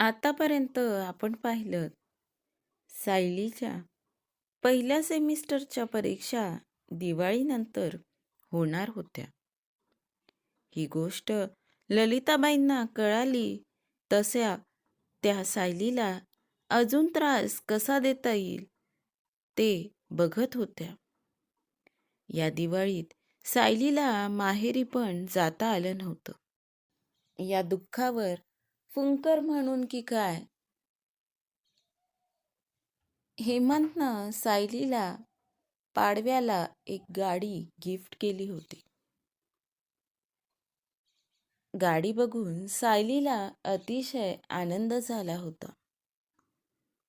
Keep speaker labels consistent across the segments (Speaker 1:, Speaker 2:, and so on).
Speaker 1: आतापर्यंत आपण पाहिलं सायलीच्या पहिल्या सेमिस्टरच्या परीक्षा दिवाळीनंतर होणार होत्या. ही गोष्ट ललिताबाईंना कळाली तशा त्या सायलीला अजून त्रास कसा देता येईल ते बघत होत्या. या दिवाळीत सायलीला माहेरी पण जाता आलं नव्हतं. या दुःखावर फुंकर म्हणून की काय, हेमंतनं सायलीला पाडव्याला एक गाडी गिफ्ट केली होती. गाडी बघून सायलीला अतिशय आनंद झाला होता.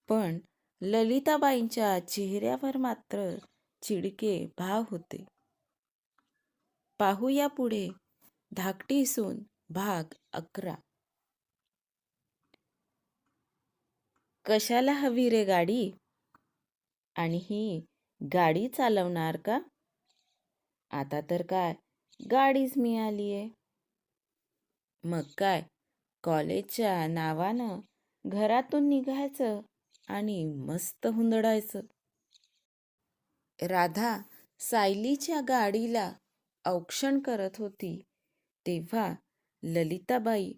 Speaker 1: पण ललिताबाईंच्या चेहऱ्यावर मात्र चिडके भाव होते. पाहूया पुढे धाकटी सून भाग 11. कशाला हवी रे गाडी? आणि ही गाडी चालवणार का? आता तर काय गाडीच मिळालीये. मग काय कॉलेजच्या नावानं घरातून निघायचं आणि मस्त हुंदडायचं. राधा सायलीच्या गाडीला औक्षण करत होती तेव्हा ललिताबाई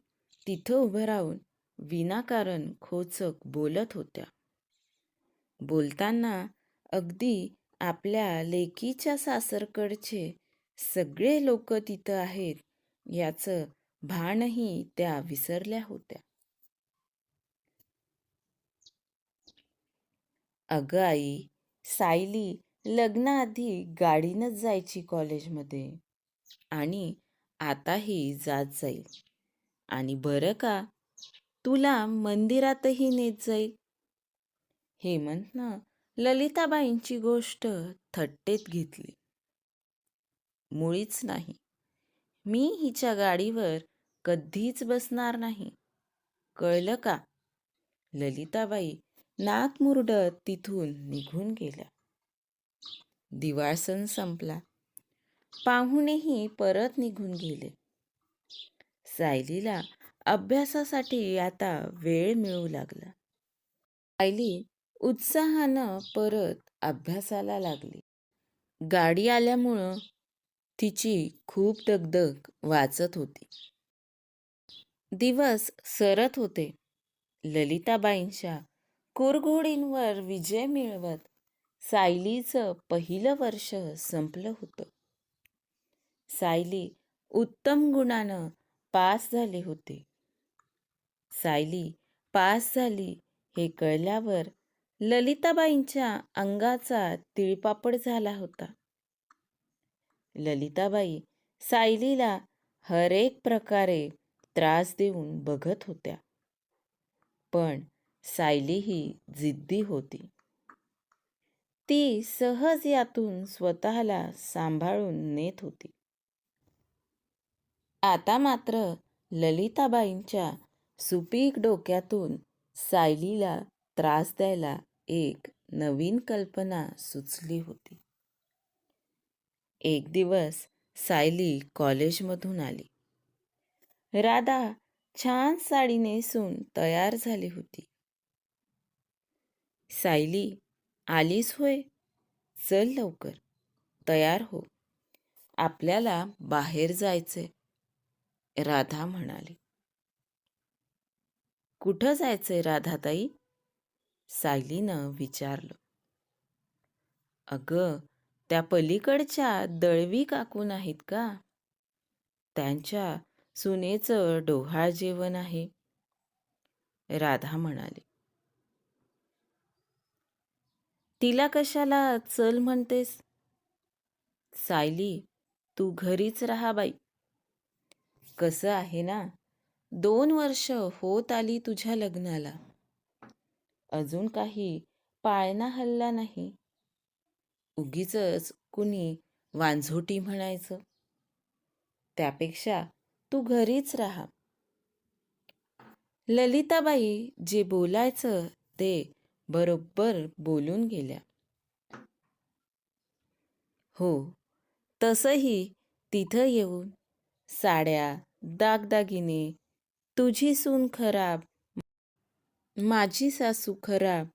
Speaker 1: तिथं उभं राहून विनाकारण खोचक बोलत होत्या. बोलताना अगदी आपल्या लेकीच्या सासरकडचे सगळे लोक तिथं आहेत याचं भानही त्या विसरल्या होत्या. अगं आई, सायली लग्नाआधी गाडीनंच जायची कॉलेजमध्ये आणि आताही जात जाईल. आणि बरं का, तुला मंदिरातही नेत जाईल. हेमंतनं ललिताबाईंची गोष्ट थट्टेत घेतली. मुळीच नाही. मी हिच्या गाडीवर कधीच बसणार नाही. कळलं का? ललिताबाई नाक मुरडत तिथून निघून गेल्या. दिवाळ सण संपला. पाहुणेही परत निघून गेले. सायलीला अभ्यासासाठी आता वेळ मिळू लागला. सायली उत्साहानं परत अभ्यासाला लागली. गाडी आल्यामुळं तिची खूप दगदग वाचत होती. दिवस सरत होते. ललिताबाईंच्या कुरघोडींवर विजय मिळवत सायलीचं पहिलं वर्ष संपलं होतं. सायली उत्तम गुणानं पास झाली होती. सायली पास झाली हे कळल्यावर ललिताबाईंच्या अंगाचा तिळपापड झाला होता. ललिताबाई सायलीला हर एक प्रकारे त्रास देऊन बघत होत्या. पण सायली ही जिद्दी होती. ती सहज यातून स्वतःला सांभाळून नेत होती. आता मात्र ललिताबाईंच्या सुपीक डोक्यातून सायलीला त्रास द्यायला एक नवीन कल्पना सुचली होती. एक दिवस सायली कॉलेजमधून आली. राधा छान साडी नेसून तयार झाली होती. सायली, आलीस होय? चल लवकर, तयार हो. आपल्याला बाहेर जायचंय, राधा म्हणाली. कुठं जायचंय राधाताई? सायलीनं विचारलं. अगं, त्या पलीकडच्या दळवी काकू नाहीत का? त्यांच्या सुनेचं डोहाळ जेवण आहे, राधा म्हणाली. तिला कशाला चल म्हणतेस? सायली, तू घरीच राहा बाई. कसं आहे ना, 2 वर्ष होत आली तुझ्या लग्नाला. अजून काही पाळणा हल्ला नाही. उगीचच कुणी वांझोटी म्हणायचं. त्यापेक्षा तू घरीच राहा. ललिताबाई जे बोलायचं ते बरोबर बोलून गेल्या. हो, तसंही तिथं येऊन साड्या, दागदागिने, तुझी सून खराब, माझी सासू खराब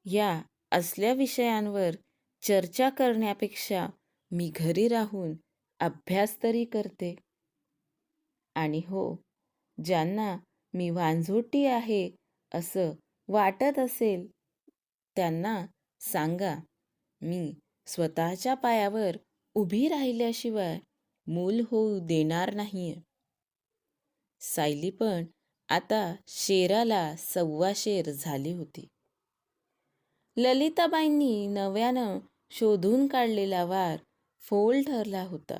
Speaker 1: या असल्या विषयांवर चर्चा करण्यापेक्षा मी घरी राहून अभ्यास तरी करते. आणि हो, ज्यांना मी वांझोटी आहे असं वाटत असेल त्यांना सांगा, मी स्वतःच्या पायावर उभी राहिल्याशिवाय मूल होऊ देणार नाहीये. सायली पण आता शेराला सव्वा शेर झाली होती. ललिताबाईंनी नव्यानं शोधून काढलेला वार फोल ठरला होता.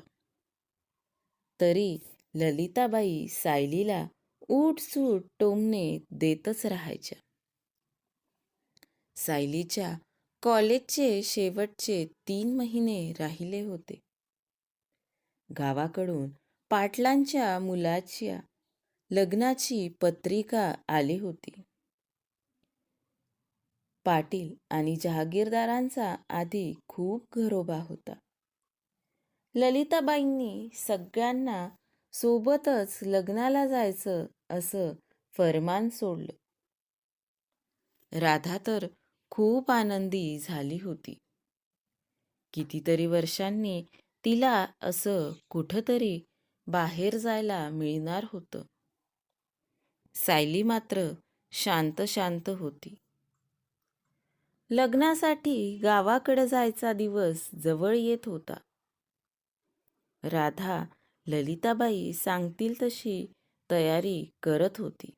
Speaker 1: तरी ललिताबाई सायलीला उठसूट टोमणे देतच राहायच्या. सायलीच्या कॉलेजचे शेवटचे 3 महिने राहिले होते. गावाकडून पाटलांच्या मुलाच्या लग्नाची पत्रिका आली होती. पाटील आणि जहागीरदारांचा आधी खूप घरोबा होता. ललिताबाईंनी सगळ्यांना सोबतच लग्नाला जायचं असं फर्मान सोडलं. राधा तर खूप आनंदी झाली होती. कितीतरी वर्षांनी तिला असं कुठंतरी बाहेर जायला मिळणार होतं. सायली मात्र शांत शांत होती. लग्नासाठी गावाकडे जायचा दिवस जवळ येत होता. राधा ललिताबाई सांगतील तशी तयारी करत होती.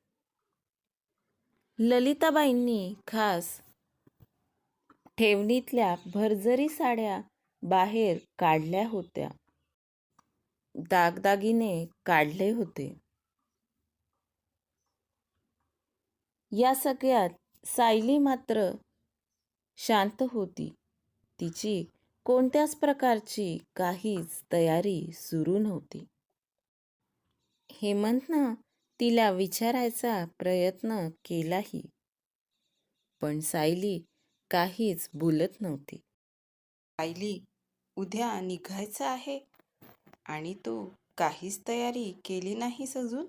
Speaker 1: ललिताबाईंनी खास ठेवणीतल्या भरजरी साड्या बाहेर काढल्या होत्या. दागदागिने काढले होते. या सगळ्यात सायली मात्र शांत होती. तिची कोणत्याच प्रकारची काहीच तयारी सुरू नव्हती. हेमंतनं तिला विचारायचा प्रयत्न केलाही, पण सायली काहीच बोलत नव्हती.
Speaker 2: सायली, उद्या निघायचं आहे आणि तू काहीच तयारी केली नाहीस अजून?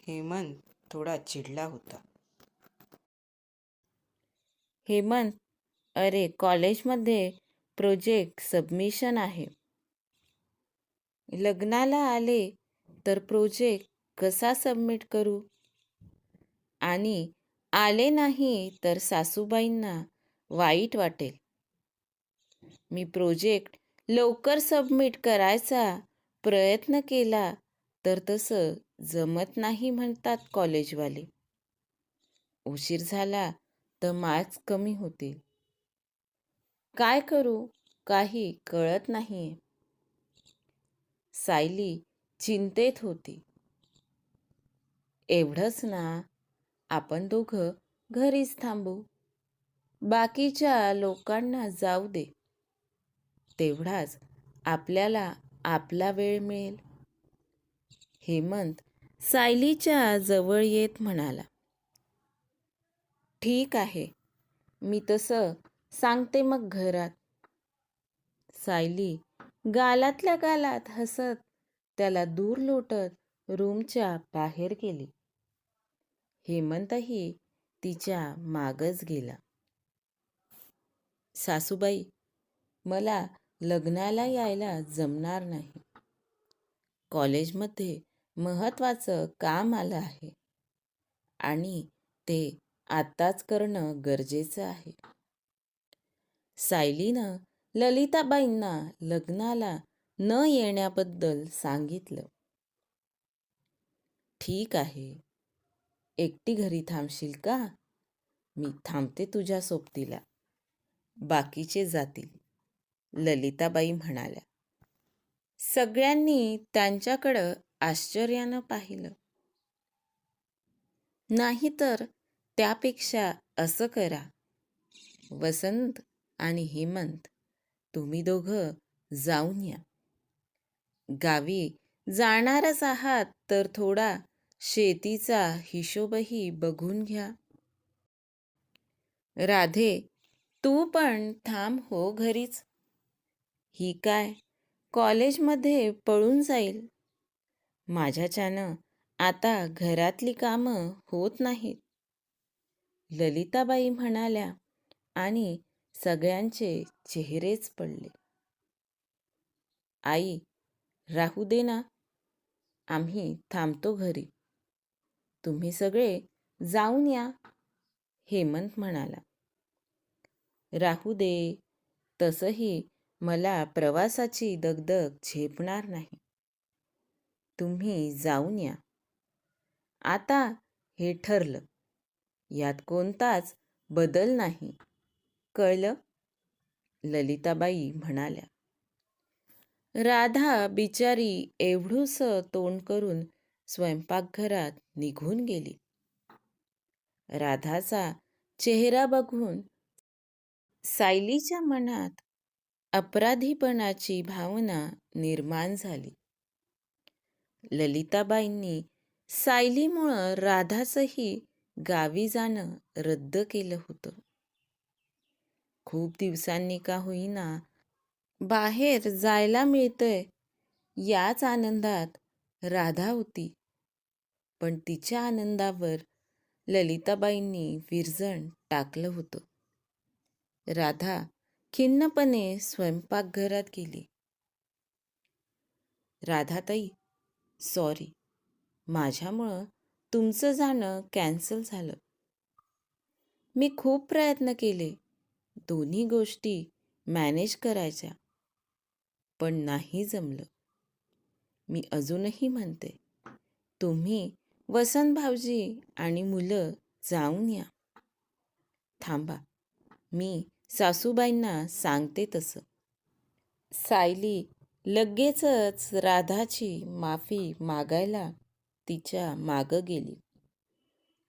Speaker 2: हेमंत थोडा चिडला होता.
Speaker 1: हेमंत, अरे कॉलेजमध्ये प्रोजेक्ट सबमिशन आहे. लग्नाला आले तर प्रोजेक्ट कसा सबमिट करू? आणि आले नाही तर सासूबाईंना वाईट वाटेल. मी प्रोजेक्ट लवकर सबमिट करायचा प्रयत्न केला तर तसं जमत नाही म्हणतात कॉलेजवाले. उशीर झाला तर मार्क्स कमी होतील. काय करू काही कळत नाहीये. सायली चिंतेत होती. एवढंच ना, आपण दोघं घरीच थांबू. बाकीच्या लोकांना जाऊ दे. तेवढाच आपल्याला आपला वेळ मिळेल. हेमंत सायलीच्या जवळ येत म्हणाला. ठीक आहे, मी तसं सांगते मग घरात. सायली गालातल्या गालात हसत त्याला दूर लोटत रूमच्या बाहेर गेली. हेमंतही तिच्या मागच गेला. सासूबाई, मला लग्नाला यायला जमणार नाही. कॉलेजमध्ये महत्त्वाचं काम आलं आहे आणि ते आत्ताच करणं गरजेचं आहे. सायलीनं ललिताबाईंना लग्नाला न येण्याबद्दल सांगितलं. ठीक आहे, एकटी घरी थांबशील का? मी थांबते तुझ्या सोबतीला. बाकीचे जातील, ललिताबाई म्हणाल्या. सगळ्यांनी त्यांच्याकडं आश्चर्यानं पाहिलं. नाहीतर त्यापेक्षा असं करा, वसंत आणि हेमंत, तुम्ही दोघं जाऊन या. गावी जाणारच आहात तर थोडा शेतीचा हिशोबही बघून घ्या. राधे, तू पण थांब हो घरीच. ही काय कॉलेजमध्ये पळून जाईल. माझ्याच्यानं आता घरातली कामं होत नाहीत. ललिताबाई म्हणाल्या आणि सगळ्यांचे चेहरेच पडले. आई, राहू दे ना, आम्ही थांबतो घरी. तुम्ही सगळे जाऊन या, हेमंत म्हणाला. राहू दे, तसंही मला प्रवासाची दगदग झेपणार नाही. तुम्ही जाऊन या. आता हे ठरलं. यात कोणताच बदल नाही. कळलं? ललिताबाई म्हणाल्या. राधा बिचारी एवढूसं तोंड करून स्वयंपाकघरात निघून गेली. राधाचा चेहरा बघून सायलीच्या मनात अपराधीपणाची भावना निर्माण झाली. ललिताबाईंनी सायलीमुळं राधाचंही गावी जाणं रद्द केलं होतं. खूप दिवसांनी का होईना बाहेर जायला मिळतंय याच आनंदात राधा होती. पण तिच्या आनंदावर ललिताबाईंनी विरजण टाकलं होतं. राधा खिन्नपणे स्वयंपाकघरात गेली. राधाताई, सॉरी, माझ्यामुळं तुमचं जाणं कॅन्सल झालं. मी खूप प्रयत्न केले दोन्ही गोष्टी मॅनेज करायच्या, पण नाही जमलं. मी अजूनही म्हणते, तुम्ही वसंत भाऊजी आणि मुलं जाऊन या. थांबा, मी सासूबाईंना सांगते तसं. सायली लगेचच राधाची माफी मागायला तिच्या मागं गेली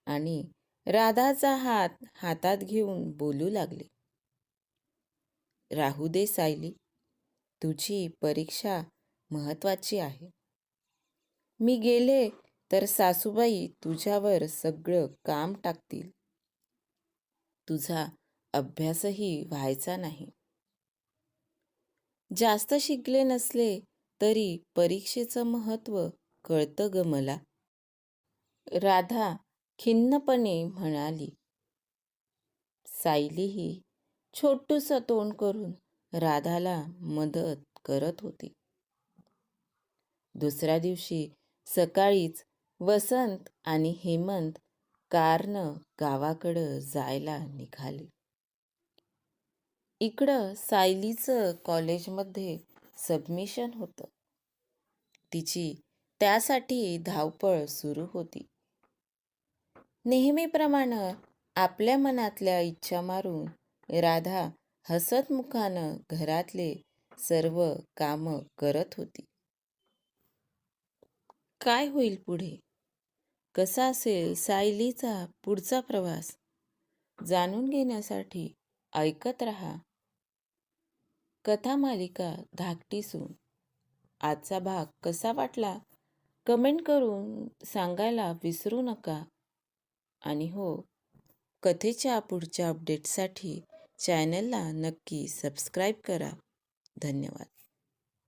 Speaker 1: आणि राधाचा हात हातात घेऊन बोलू लागले. राहू दे सायली, तुझी परीक्षा महत्त्वाची आहे. मी गेले तर सासूबाई तुझ्यावर सगळं काम टाकतील. तुझा अभ्यासही व्हायचा नाही. जास्त शिकले नसले तरी परीक्षेचं महत्त्व कळतं ग मला. राधा खिन्नपणे म्हणाली. सायलीही छोटूसं तोंड करून राधाला मदत करत होती. दुसऱ्या दिवशी सकाळीच वसंत आणि हेमंत कारनं गावाकडं जायला निघाले. इकडं सायलीचं कॉलेजमध्ये सबमिशन होतं. तिची त्यासाठी धावपळ सुरू होती. नेहमीप्रमाणे आपल्या मनातल्या इच्छा मारून राधा हसतमुखानं घरातले सर्व कामं करत होती. काय होईल पुढे? कसा असेल सायलीचा पुढचा प्रवास? जाणून घेण्यासाठी ऐकत रहा कथामालिका धाकटी सून. आजचा भाग कसा वाटला कमेंट करून सांगायला विसरू नका. आणि हो, कथेच्या पुढच्या अपडेटसाठी चॅनलला नक्की सबस्क्राईब करा. धन्यवाद.